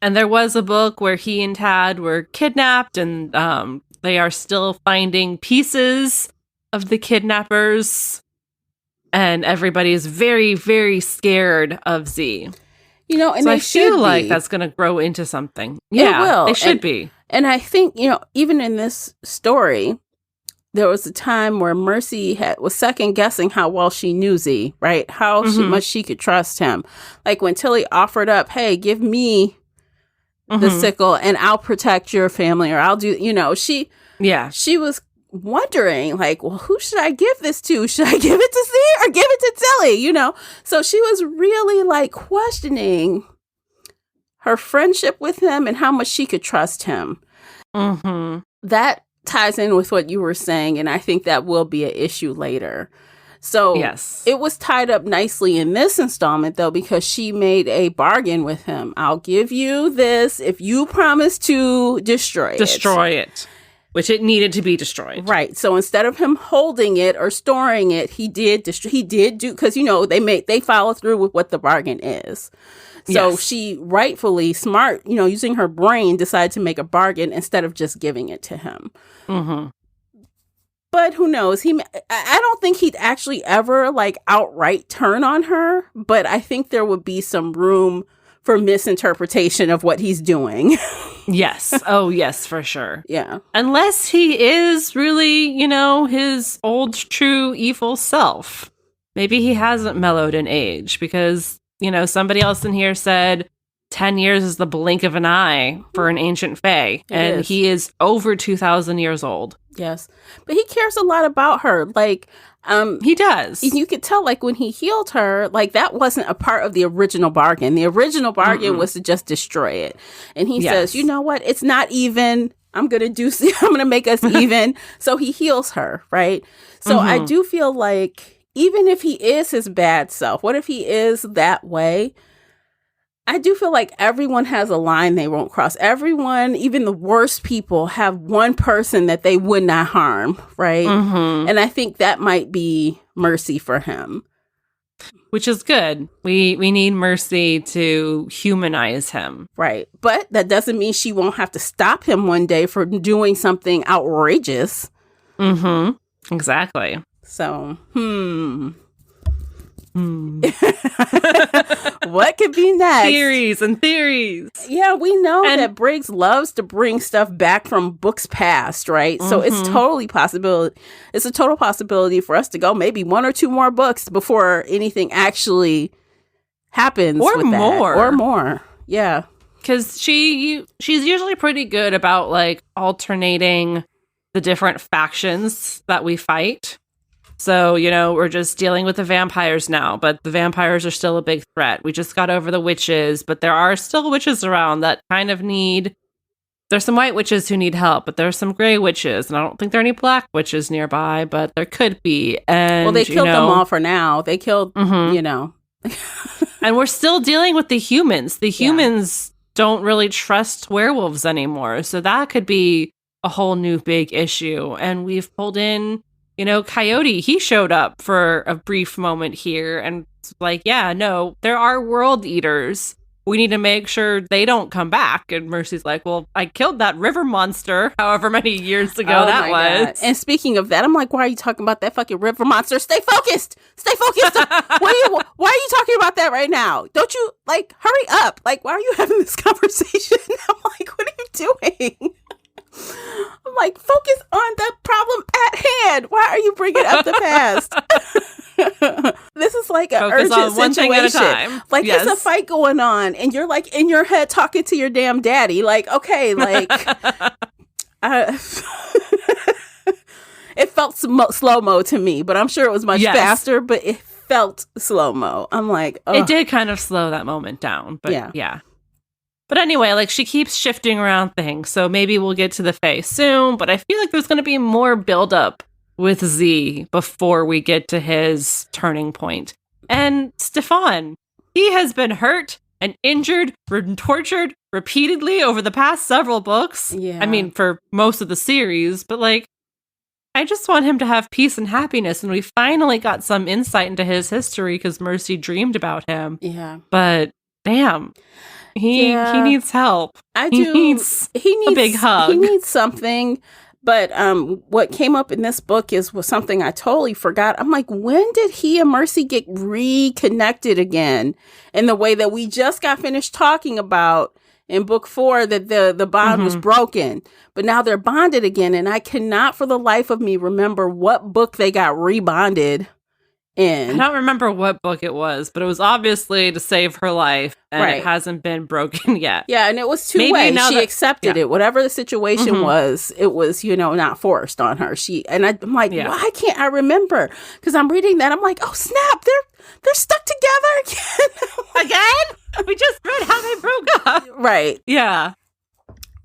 And there was a book where he and Tad were kidnapped, and they are still finding pieces of the kidnappers. And everybody is very, very scared of Z. And so I feel like that's going to grow into something. Yeah, it will. They should be. And I think, even in this story, there was a time where Mercy was second guessing how well she knew Z, right? How much she could trust him. Like when Tilly offered up, hey, give me the sickle and I'll protect your family, or I'll do, she was wondering, like, well, who should I give this to? Should I give it to Z or give it to Tilly? So she was really questioning her friendship with him and how much she could trust him. That ties in with what you were saying, and I think that will be an issue later. So it was tied up nicely in this installment, though, because she made a bargain with him. I'll give you this if you promise to destroy it. Which it needed to be destroyed. Right. So instead of him holding it or storing it, he did do, because, they follow through with what the bargain is. So she rightfully smart, using her brain, decided to make a bargain instead of just giving it to him. But who knows? I don't think he'd actually ever outright turn on her. But I think there would be some room for misinterpretation of what he's doing. Yes. Oh, yes, for sure. Yeah. Unless he is really, his old, true, evil self. Maybe he hasn't mellowed in age because, somebody else in here said 10 years is the blink of an eye for an ancient fae. And he is over 2,000 years old. Yes. But he cares a lot about her. He does. You could tell, when he healed her, that wasn't a part of the original bargain. The original bargain was to just destroy it. And he says, you know what? It's not even. I'm going to make us even. So he heals her, right? So I do feel like even if he is his bad self, what if he is that way? I do feel like everyone has a line they won't cross. Everyone, even the worst people, have one person that they would not harm, right? And I think that might be Mercy for him. Which is good. We need Mercy to humanize him. Right. But that doesn't mean she won't have to stop him one day for doing something outrageous. Exactly. So, What could be next? Theories and theories. Yeah, we know that Briggs loves to bring stuff back from books past, right? So it's totally possibility. It's a total possibility for us to go maybe one or two more books before anything actually happens, or with more, that. Or more. Yeah, because she's usually pretty good about like alternating the different factions that we fight. So, you know, we're just dealing with the vampires now, but the vampires are still a big threat. We just got over the witches, but there are still witches around that kind of need... There's some white witches who need help, but there's some gray witches, and I don't think there are any black witches nearby, but there could be. And, well, they killed them all for now. They killed, you know. And we're still dealing with the humans. The humans don't really trust werewolves anymore, so that could be a whole new big issue. And we've pulled in... You know, Coyote, he showed up for a brief moment here and was like, yeah, no, there are world eaters. We need to make sure they don't come back. And Mercy's like, well, I killed that river monster however many years ago that was. God. And speaking of that, I'm like, why are you talking about that fucking river monster? Stay focused. Stay focused. Why are you talking about that right now? Don't you, like, hurry up. Like, why are you having this conversation? I'm like, what are you doing? I'm like, focus on the problem at hand. Why are you bringing up the past? This is like an Focus urgent on one situation. thing at a time. Like, there's a fight going on, and you're like in your head talking to your damn daddy. Like, okay, like, it felt slow-mo to me, but I'm sure it was much faster. But it felt slow-mo. I'm like, oh. It did kind of slow that moment down, but yeah. But anyway, like, she keeps shifting around things, so maybe we'll get to the Fae soon, but I feel like there's going to be more buildup with Z before we get to his turning point. And Stefan, he has been hurt and injured and tortured repeatedly over the past several books. Yeah. I mean, for most of the series, but, like, I just want him to have peace and happiness, and we finally got some insight into his history because Mercy dreamed about him. Yeah. But, damn... He needs help. He needs a big hug. He needs something. But what came up in this book was something I totally forgot. I'm like, when did he and Mercy get reconnected again? In the way that we just got finished talking about in book 4, that the bond was broken. But now they're bonded again. And I cannot for the life of me remember what book they got rebonded in. I don't remember what book it was, but it was obviously to save her life, and it hasn't been broken yet. Yeah, and it was two-way. She accepted it. Whatever the situation was, it was, you know, not forced on her. I'm like, why can't I remember? Because I'm reading that, I'm like, oh snap, they're stuck together again. Again? We just read how they broke up. Right. Yeah.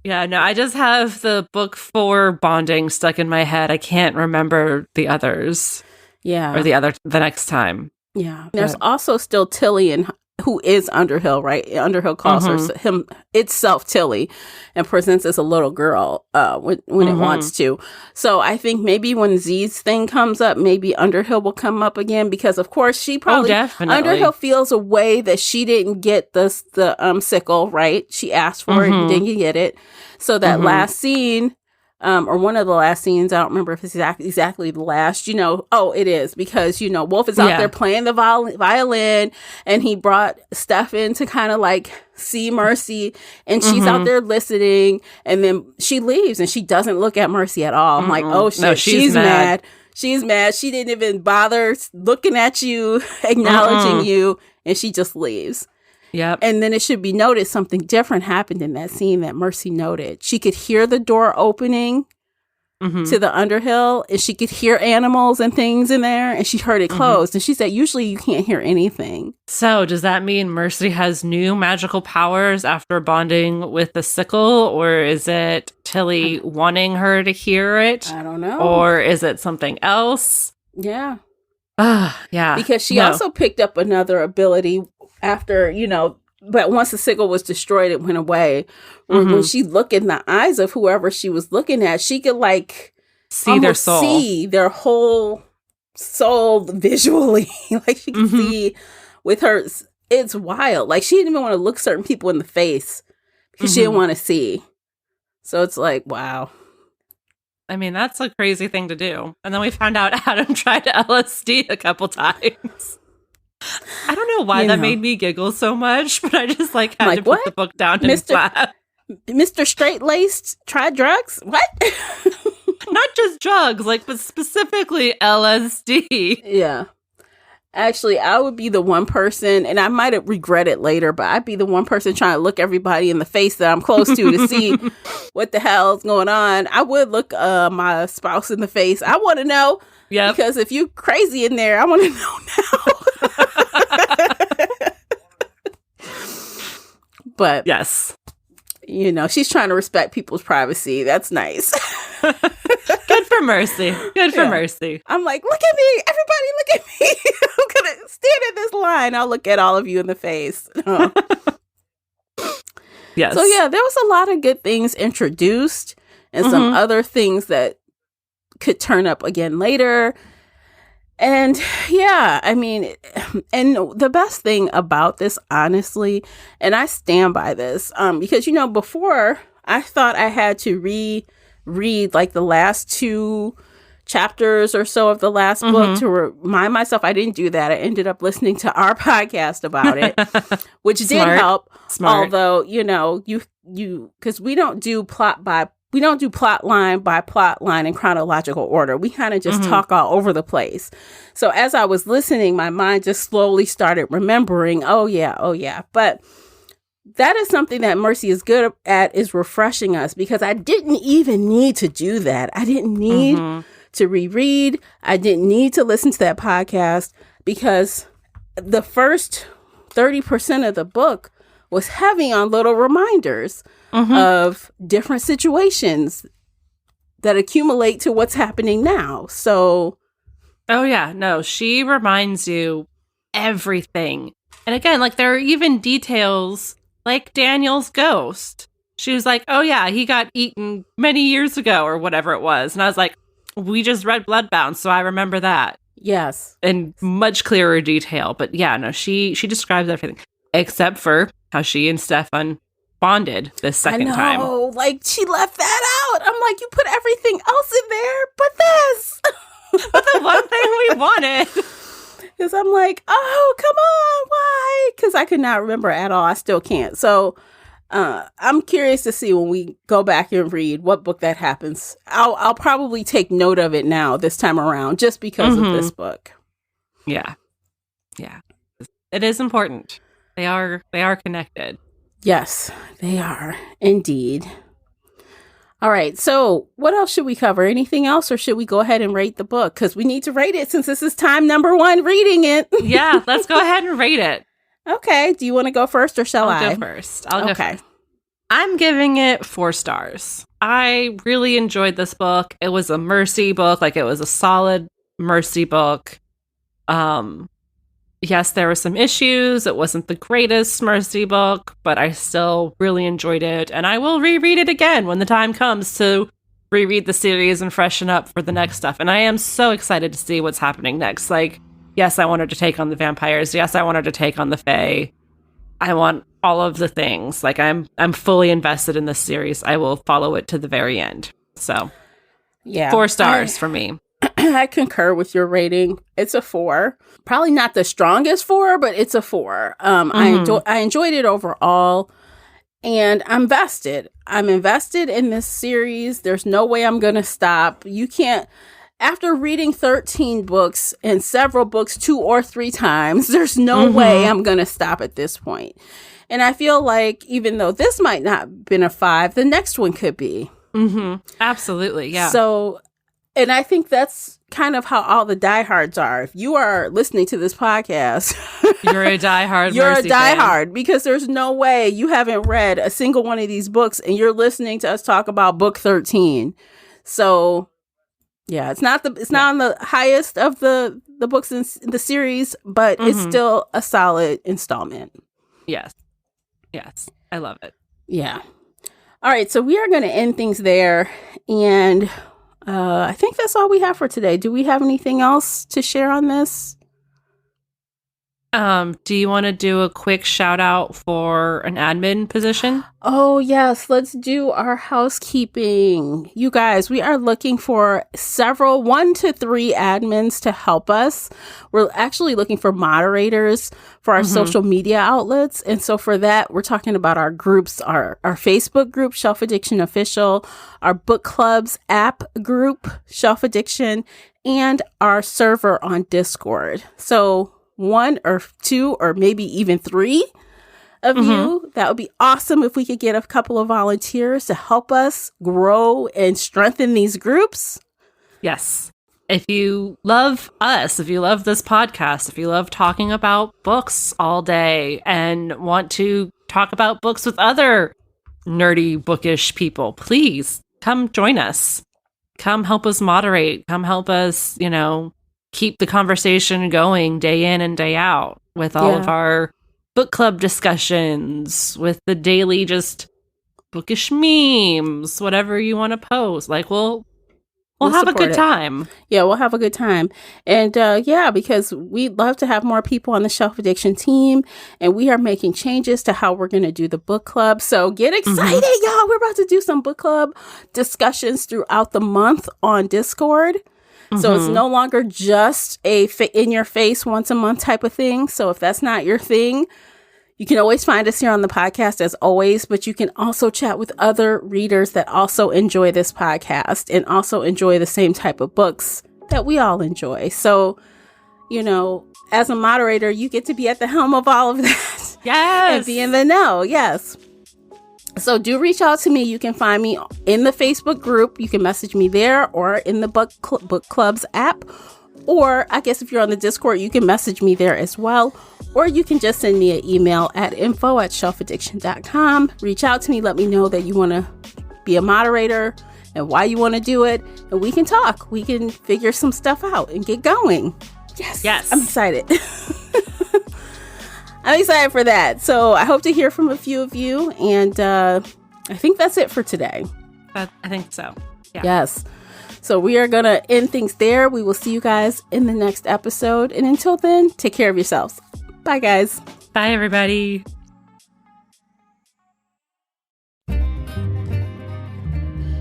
Yeah, no, I just have the book 4 bonding stuck in my head. I can't remember the others. Yeah. Or the next time. Yeah. There's also still Tilly, who is Underhill, right? Underhill calls him itself Tilly and presents as a little girl when it wants to. So I think maybe when Z's thing comes up, maybe Underhill will come up again because, of course, she probably... Underhill feels a way that she didn't get the sickle, right? She asked for it and didn't get it. So that last scene... or one of the last scenes, I don't remember if it's exactly the last, you know, it is because, you know, Wolf is out there playing the violin and he brought Steph in to kind of like see Mercy and she's out there listening and then she leaves and she doesn't look at Mercy at all. I'm like, oh shit, no, she's mad. She's mad. She didn't even bother looking at you, acknowledging you, and she just leaves. Yep. And then it should be noted something different happened in that scene that Mercy noted. She could hear the door opening to the Underhill, and she could hear animals and things in there, and she heard it closed. And she said, usually you can't hear anything. So does that mean Mercy has new magical powers after bonding with the sickle, or is it Tilly wanting her to hear it? I don't know. Or is it something else? Yeah. Yeah. Because she also picked up another ability after, you know, but once the sickle was destroyed, it went away. When she looked in the eyes of whoever she was looking at, she could like see their soul, see their whole soul visually. Like she could see with her. It's wild. Like she didn't even want to look certain people in the face because she didn't want to see. So it's like, wow. I mean, that's a crazy thing to do. And then we found out Adam tried LSD a couple times. I don't know why that made me giggle so much, but I just had to put the book down and laugh. Mr. Straight-Laced tried drugs? What? Not just drugs, but specifically LSD. Yeah. Actually, I would be the one person, and I might regret it later, but I'd be the one person trying to look everybody in the face that I'm close to see what the hell's going on. I would look my spouse in the face. I want to know. Yeah. Because if you crazy in there, I want to know now. But yes. She's trying to respect people's privacy. That's nice. Good for Mercy. Good for Mercy. I'm like, look at me. Everybody look at me. I'm going to stand in this line. I'll look at all of you in the face. Yes. So, yeah, there was a lot of good things introduced and some other things that could turn up again later. And yeah, I mean, and the best thing about this, honestly, and I stand by this, because, before I thought I had to reread the last 2 chapters or so of the last book to remind myself. I didn't do that. I ended up listening to our podcast about it, which did help. Smart. Although, because we don't do plot line by plot line in chronological order. We kind of just talk all over the place. So as I was listening, my mind just slowly started remembering, oh yeah. But that is something that Mercy is good at, is refreshing us, because I didn't even need to do that. I didn't need to reread. I didn't need to listen to that podcast, because the first 30% of the book was heavy on little reminders of different situations that accumulate to what's happening now. So, oh yeah, no, she reminds you everything. And again, there are even details like Daniel's ghost. She was like, oh yeah, he got eaten many years ago or whatever it was. And I was like, we just read Bloodbound, so I remember that. Yes. In much clearer detail. But yeah, no, she describes everything. Except for how she and Stefan bonded this second time. Oh, she left that out. I'm like, you put everything else in there, but this. But the one thing we wanted. Because I'm like, oh, come on, why? Because I could not remember at all. I still can't. So I'm curious to see when we go back and read what book that happens. I'll probably take note of it now this time around, just because of this book. Yeah. Yeah. It is important. They are connected. Yes, they are indeed. All right. So what else should we cover? Anything else, or should we go ahead and rate the book? Because we need to rate it since this is time number 1 reading it. Yeah, let's go ahead and rate it. Okay. Do you want to go first, or shall I? I'll go first. I'm giving it 4 stars. I really enjoyed this book. It was a Mercy book. It was a solid Mercy book. Yes, there were some issues. It wasn't the greatest Mercy book, but I still really enjoyed it. And I will reread it again when the time comes to reread the series and freshen up for the next stuff. And I am so excited to see what's happening next. Yes, I want her to take on the vampires. Yes, I want her to take on the Fae. I want all of the things. I'm fully invested in this series. I will follow it to the very end. So, yeah, 4 stars for me. I concur with your rating. It's a 4. Probably not the strongest 4, but it's a 4. I enjoyed it overall, and I'm invested. I'm invested in this series. There's no way I'm going to stop. You can't. After reading 13 books and several books 2 or 3 times, there's no way I'm going to stop at this point. And I feel like even though this might not have been a 5, the next one could be. Absolutely, yeah. So, and I think that's kind of how all the diehards are. If you are listening to this podcast, you're a diehard. You're a diehard, because there's no way you haven't read a single one of these books and you're listening to us talk about book 13. So, yeah, it's not on the highest of the books in the series, but it's still a solid installment. Yes, I love it. Yeah. All right, so we are going to end things there, and I think that's all we have for today. Do we have anything else to share on this? Do you want to do a quick shout out for an admin position? Oh, yes. Let's do our housekeeping. You guys, we are looking for 1 to 3 admins to help us. We're actually looking for moderators for our social media outlets. And so for that, we're talking about our groups, our Facebook group, Shelf Addiction Official, our book clubs app group, Shelf Addiction, and our server on Discord. So 1 or 2 or maybe even 3 of you. That would be awesome if we could get a couple of volunteers to help us grow and strengthen these groups. Yes. If you love us, if you love this podcast, if you love talking about books all day and want to talk about books with other nerdy, bookish people, please come join us. Come help us moderate. Come help us, keep the conversation going day in and day out with all of our book club discussions, with the daily just bookish memes, whatever you want to post. Like we'll have a good time. Yeah, we'll have a good time. And because we'd love to have more people on the Shelf Addiction team, and we are making changes to how we're going to do the book club. So get excited, y'all. We're about to do some book club discussions throughout the month on Discord. So it's no longer just a in your face once a month type of thing. So if that's not your thing, you can always find us here on the podcast as always, but you can also chat with other readers that also enjoy this podcast and also enjoy the same type of books that we all enjoy. So, as a moderator, you get to be at the helm of all of that. Yes. And be in the know. Yes. So do reach out to me. You can find me in the Facebook group. You can message me there or in the book clubs app. Or I guess if you're on the Discord, you can message me there as well. Or you can just send me an email at info@shelfaddiction.com. Reach out to me. Let me know that you want to be a moderator and why you want to do it. And we can talk. We can figure some stuff out and get going. Yes. I'm excited. I'm excited for that. So I hope to hear from a few of you. And I think that's it for today. I think so. Yeah. Yes. So we are going to end things there. We will see you guys in the next episode. And until then, take care of yourselves. Bye, guys. Bye, everybody.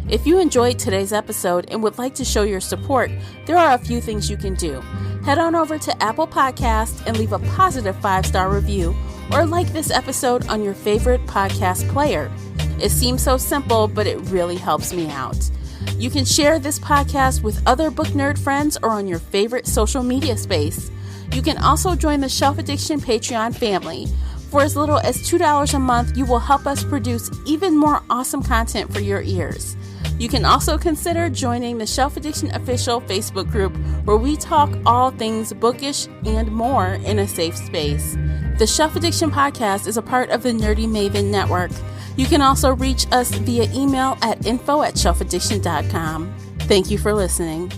If you enjoyed today's episode and would like to show your support, there are a few things you can do. Head on over to Apple Podcasts and leave a positive 5-star review, or like this episode on your favorite podcast player. It seems so simple, but it really helps me out. You can share this podcast with other book nerd friends or on your favorite social media space. You can also join the Shelf Addiction Patreon family. For as little as $2 a month, you will help us produce even more awesome content for your ears. You can also consider joining the Shelf Addiction Official Facebook group, where we talk all things bookish and more in a safe space. The Shelf Addiction podcast is a part of the Nerdy Maven Network. You can also reach us via email at info@shelfaddiction.com. Thank you for listening.